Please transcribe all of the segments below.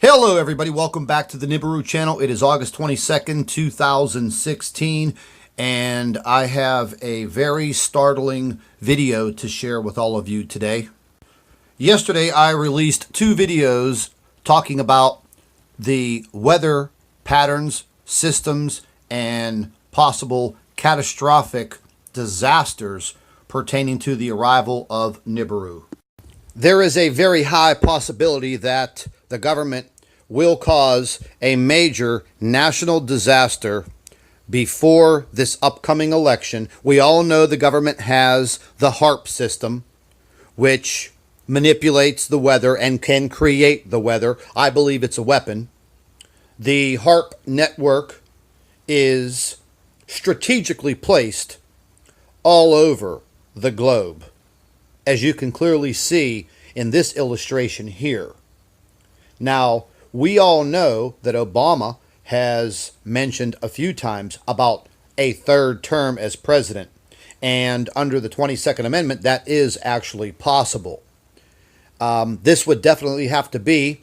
Hello everybody, welcome back to the Nibiru channel. It is August 22nd, 2016, and I have a very startling video to share with all of you today. Yesterday I released two videos talking about the weather patterns, systems, and possible catastrophic disasters pertaining to the arrival of Nibiru. There is a very high possibility that the government will cause a major national disaster before this upcoming election. We all know the government has the HAARP system, which manipulates the weather and can create the weather. I believe it's a weapon. The HAARP network is strategically placed all over the globe, as you can clearly see in this illustration here. Now, we all know that Obama has mentioned a few times about a third term as president, and under the 22nd Amendment, that is actually possible. This would definitely have to be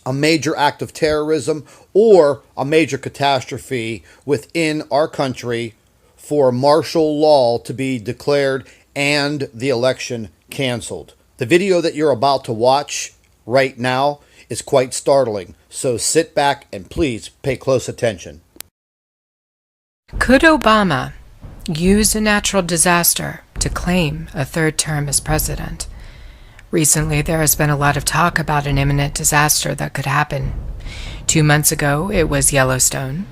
a major act of terrorism or a major catastrophe within our country for martial law to be declared and the election canceled. The video that you're about to watch right now is quite startling, so sit back and please pay close attention. Could Obama use a natural disaster to claim a third term as president? Recently, there has been a lot of talk about an imminent disaster that could happen. 2 months ago, it was Yellowstone.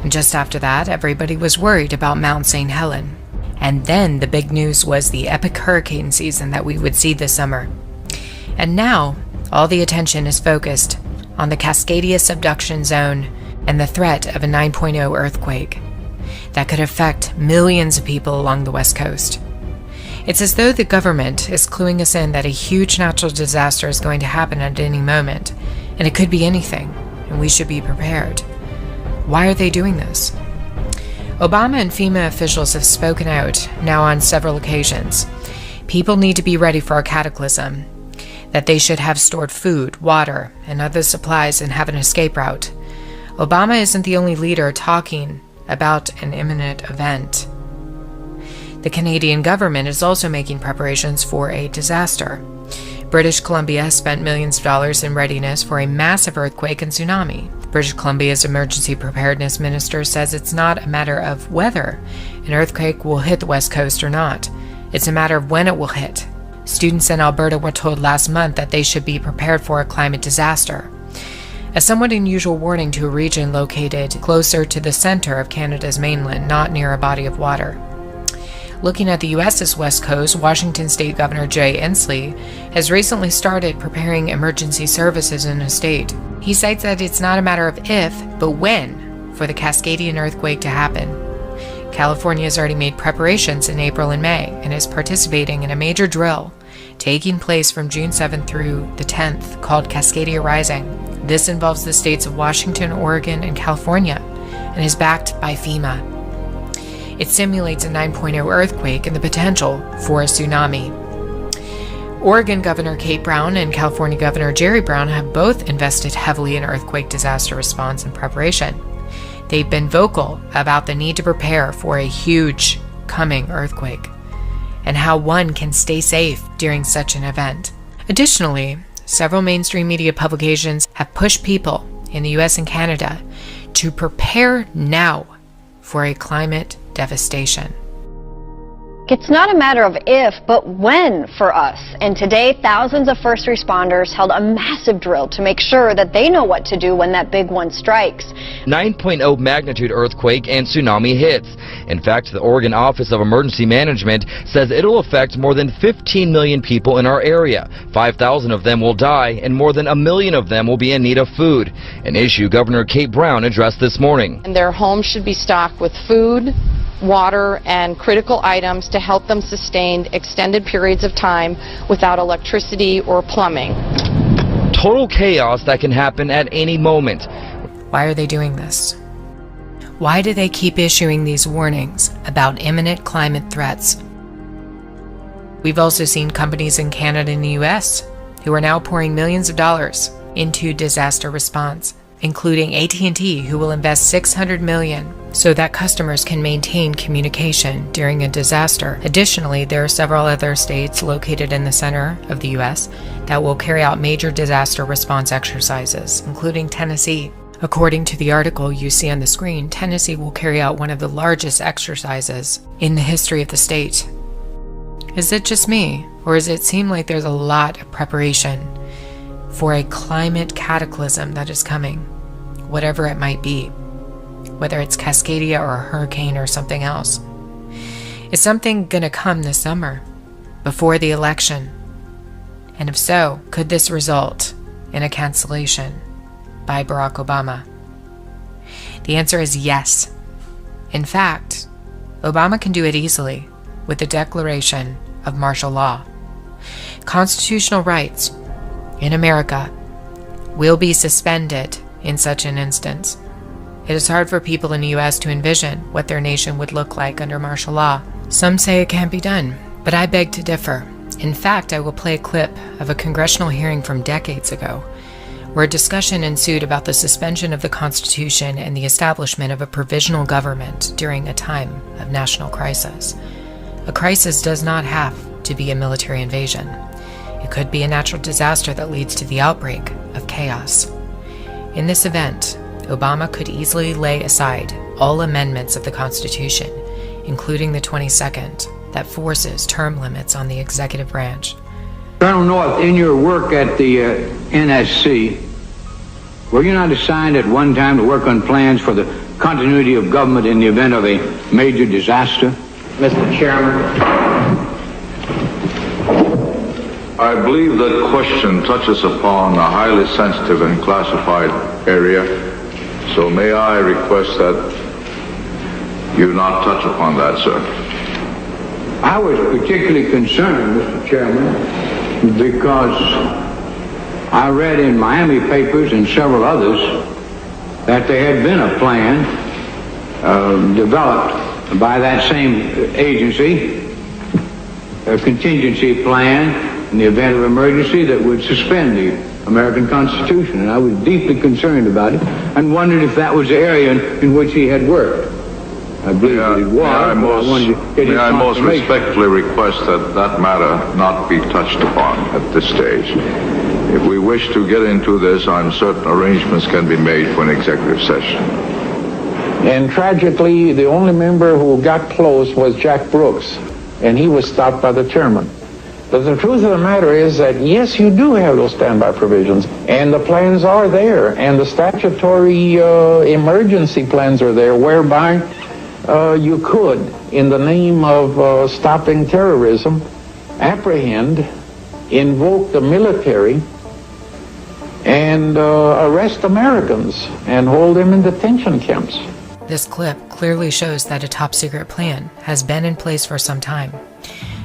And just after that, everybody was worried about Mount St. Helens. And then the big news was the epic hurricane season that we would see this summer. And now, all the attention is focused on the Cascadia subduction zone and the threat of a 9.0 earthquake that could affect millions of people along the West Coast. It's as though the government is cluing us in that a huge natural disaster is going to happen at any moment, and it could be anything, and we should be prepared. Why are they doing this? Obama and FEMA officials have spoken out now on several occasions. People need to be ready for a cataclysm, that they should have stored food, water, and other supplies and have an escape route. Obama isn't the only leader talking about an imminent event. The Canadian government is also making preparations for a disaster. British Columbia spent millions of dollars in readiness for a massive earthquake and tsunami. British Columbia's emergency preparedness minister says it's not a matter of whether an earthquake will hit the West Coast or not. It's a matter of when it will hit. Students in Alberta were told last month that they should be prepared for a climate disaster. A somewhat unusual warning to a region located closer to the center of Canada's mainland, not near a body of water. Looking at the U.S.'s West Coast, Washington State Governor Jay Inslee has recently started preparing emergency services in his state. He cites that it's not a matter of if, but when, for the Cascadian earthquake to happen. California has already made preparations in April and May and is participating in a major drill taking place from June 7th through the 10th called Cascadia Rising. This involves the states of Washington, Oregon, and California and is backed by FEMA. It simulates a 9.0 earthquake and the potential for a tsunami. Oregon Governor Kate Brown and California Governor Jerry Brown have both invested heavily in earthquake disaster response and preparation. They've been vocal about the need to prepare for a huge coming earthquake and how one can stay safe during such an event. Additionally, several mainstream media publications have pushed people in the US and Canada to prepare now for a climate devastation. It's not a matter of if, but when for us. And today, thousands of first responders held a massive drill to make sure that they know what to do when that big one strikes. 9.0 magnitude earthquake and tsunami hits. In fact, the Oregon Office of Emergency Management says it'll affect more than 15 million people in our area. 5,000 of them will die, and more than 1 million of them will be in need of food, an issue Governor Kate Brown addressed this morning. And their homes should be stocked with food, water, and critical items to help them sustain extended periods of time without electricity or plumbing. Total chaos that can happen at any moment. Why are they doing this? Why do they keep issuing these warnings about imminent climate threats? We've also seen companies in Canada and the US who are now pouring millions of dollars into disaster response, including AT&T, who will invest $600 million so that customers can maintain communication during a disaster. Additionally, there are several other states located in the center of the U.S. that will carry out major disaster response exercises, including Tennessee. According to the article you see on the screen, Tennessee will carry out one of the largest exercises in the history of the state. Is it just me, or does it seem like there's a lot of preparation for a climate cataclysm that is coming, whatever it might be, whether it's Cascadia or a hurricane or something else? Is something going to come this summer, before the election? And if so, could this result in a cancellation by Barack Obama? The answer is yes. In fact, Obama can do it easily with the declaration of martial law. Constitutional rights in America will be suspended in such an instance. It is hard for people in the U.S. to envision what their nation would look like under martial law. Some say it can't be done, but I beg to differ. In fact, I will play a clip of a congressional hearing from decades ago, where a discussion ensued about the suspension of the Constitution and the establishment of a provisional government during a time of national crisis. A crisis does not have to be a military invasion. It could be a natural disaster that leads to the outbreak of chaos. In this event, Obama could easily lay aside all amendments of the Constitution, including the 22nd, that forces term limits on the executive branch. Colonel North, in your work at the NSC, were you not assigned at one time to work on plans for the continuity of government in the event of a major disaster? Mr. Chairman. I believe that question touches upon a highly sensitive and classified area, so may I request that you not touch upon that, sir? I was particularly concerned, Mr. Chairman, because I read in Miami papers and several others that there had been a plan developed by that same agency, a contingency plan in the event of emergency that would suspend the American Constitution. And I was deeply concerned about it and wondered if that was the area in which he had worked. I believe that it was. May I most respectfully request that that matter not be touched upon at this stage. If we wish to get into this, I'm certain arrangements can be made for an executive session. And tragically, the only member who got close was Jack Brooks, and he was stopped by the chairman. But the truth of the matter is that, yes, you do have those standby provisions, and the plans are there, and the statutory emergency plans are there, whereby you could, in the name of stopping terrorism, apprehend, invoke the military, and arrest Americans and hold them in detention camps. This clip clearly shows that a top-secret plan has been in place for some time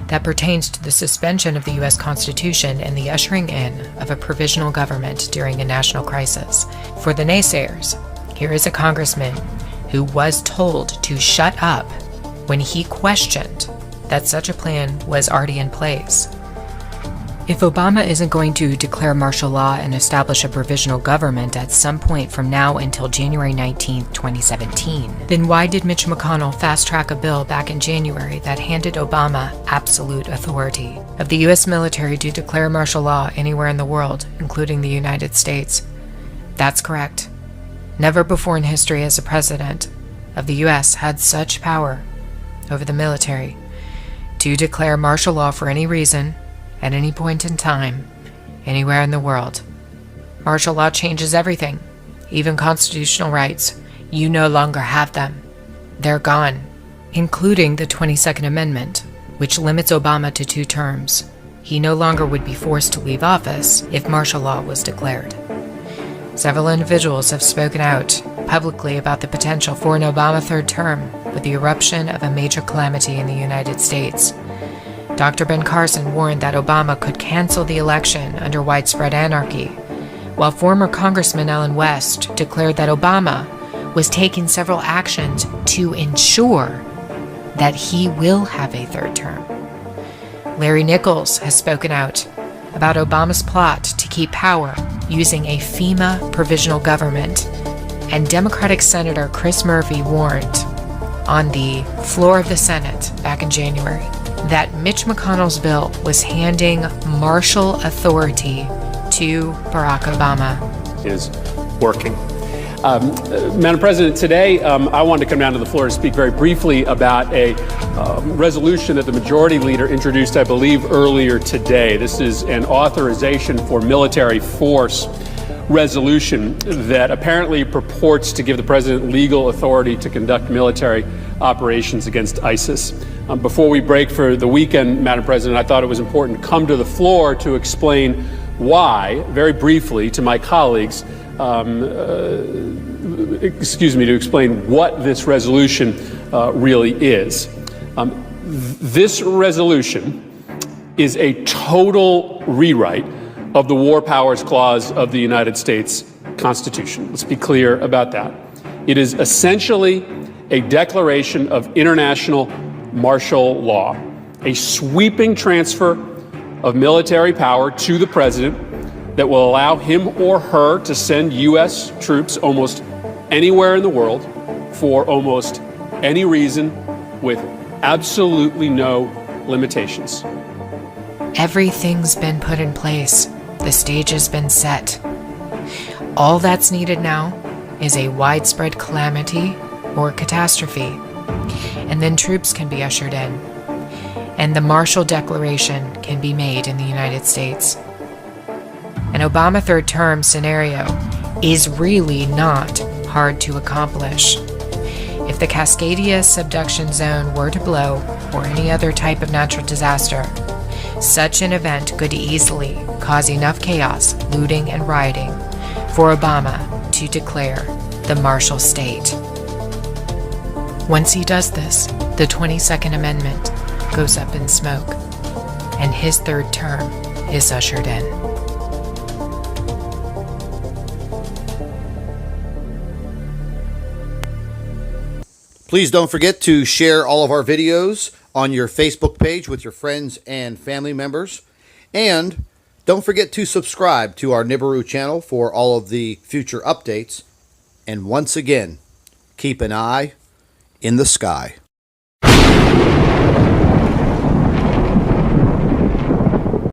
that pertains to the suspension of the U.S. Constitution and the ushering in of a provisional government during a national crisis. For the naysayers, here is a congressman who was told to shut up when he questioned that such a plan was already in place. If Obama isn't going to declare martial law and establish a provisional government at some point from now until January 19, 2017, then why did Mitch McConnell fast-track a bill back in January that handed Obama absolute authority of the U.S. military to declare martial law anywhere in the world, including the United States? That's correct. Never before in history has a president of the U.S. had such power over the military to declare martial law for any reason, at any point in time, anywhere in the world. Martial law changes everything, even constitutional rights. You no longer have them. They're gone, including the 22nd Amendment, which limits Obama to 2 terms. He no longer would be forced to leave office if martial law was declared. Several individuals have spoken out publicly about the potential for an Obama 3rd term with the eruption of a major calamity in the United States. Dr. Ben Carson warned that Obama could cancel the election under widespread anarchy, while former Congressman Allen West declared that Obama was taking several actions to ensure that he will have a 3rd term. Larry Nichols has spoken out about Obama's plot to keep power using a FEMA provisional government, and Democratic Senator Chris Murphy warned on the floor of the Senate back in January that Mitch McConnell's bill was handing martial authority to Barack Obama. Is working. Madam President, today I wanted to come down to the floor to speak very briefly about a resolution that the majority leader introduced, I believe, earlier today. This is an authorization for military force resolution that apparently purports to give the president legal authority to conduct military operations against ISIS. Before we break for the weekend, Madam President, I thought it was important to come to the floor to explain why, very briefly, to my colleagues, to explain what this resolution really is. This resolution is a total rewrite of the War Powers Clause of the United States Constitution. Let's be clear about that. It is essentially a declaration of international martial law, a sweeping transfer of military power to the president that will allow him or her to send U.S. troops almost anywhere in the world for almost any reason with absolutely no limitations. Everything's been put in place. The stage has been set. All that's needed now is a widespread calamity or catastrophe, and then troops can be ushered in, and the Marshall Declaration can be made in the United States. An Obama third term scenario is really not hard to accomplish. If the Cascadia subduction zone were to blow, or any other type of natural disaster, such an event could easily cause enough chaos, looting, and rioting for Obama to declare the Marshall State. Once he does this, the 22nd Amendment goes up in smoke, and his third term is ushered in. Please don't forget to share all of our videos on your Facebook page with your friends and family members. And don't forget to subscribe to our Nibiru channel for all of the future updates. And once again, keep an eye in the sky.